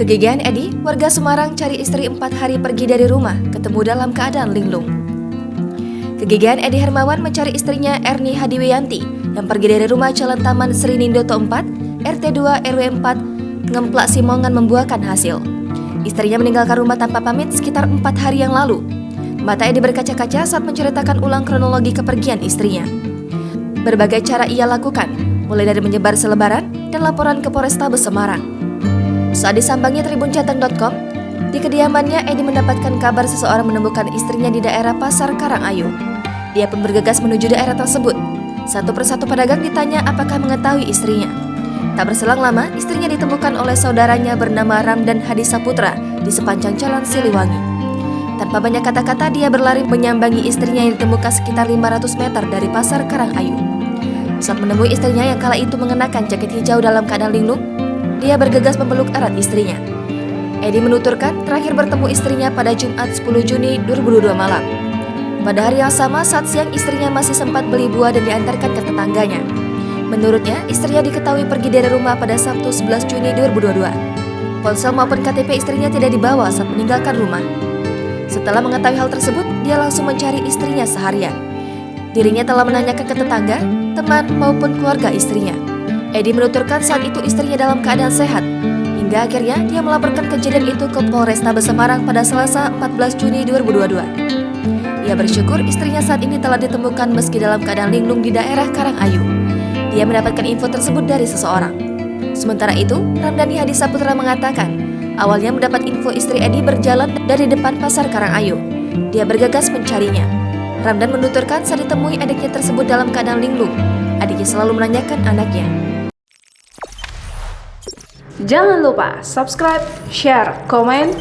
Kegigihan Edi, warga Semarang cari istri 4 hari pergi dari rumah, ketemu dalam keadaan linglung. Kegigihan Edi Hermawan mencari istrinya Erni Hadiwiyanti yang pergi dari rumah Jalan Taman Sri Nindoto 4, RT 2 RW 4, Ngemplak Simongan membuahkan hasil. Istrinya meninggalkan rumah tanpa pamit sekitar 4 hari yang lalu. Mata Edi berkaca-kaca saat menceritakan ulang kronologi kepergian istrinya. Berbagai cara ia lakukan, mulai dari menyebar selebaran dan laporan ke Polrestabes Semarang. Saat disambangi tribunjateng.com, di kediamannya Edi mendapatkan kabar seseorang menemukan istrinya di daerah Pasar Karangayu. Dia pun bergegas menuju daerah tersebut. Satu persatu pedagang ditanya apakah mengetahui istrinya. Tak berselang lama, istrinya ditemukan oleh saudaranya bernama Ramdan Hadi Saputra di sepanjang jalan Siliwangi. Tanpa banyak kata-kata, dia berlari menyambangi istrinya yang ditemukan sekitar 500 meter dari Pasar Karangayu. Saat menemui istrinya yang kala itu mengenakan jaket hijau dalam keadaan linglung, dia bergegas memeluk erat istrinya. Edi menuturkan terakhir bertemu istrinya pada Jumat 10 Juni 2022 malam. Pada hari yang sama, saat siang istrinya masih sempat beli buah dan diantarkan ke tetangganya. Menurutnya, istrinya diketahui pergi dari rumah pada Sabtu 11 Juni 2022. Ponsel maupun KTP istrinya tidak dibawa saat meninggalkan rumah. Setelah mengetahui hal tersebut, dia langsung mencari istrinya seharian. Dirinya telah menanyakan ke tetangga, teman maupun keluarga istrinya. Edi menuturkan saat itu istrinya dalam keadaan sehat, hingga akhirnya dia melaporkan kejadian itu ke Polrestabes Semarang pada Selasa 14 Juni 2022. Ia bersyukur istrinya saat ini telah ditemukan meski dalam keadaan linglung di daerah Karangayu. Dia mendapatkan info tersebut dari seseorang. Sementara itu, Ramdani Hadi Saputra mengatakan, awalnya mendapat info istri Edi berjalan dari depan Pasar Karangayu. Dia bergegas mencarinya. Ramdan menuturkan saat ditemui adiknya tersebut dalam keadaan linglung. Adiknya selalu menanyakan anaknya. Jangan lupa subscribe, share, komen,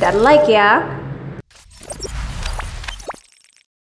dan like ya.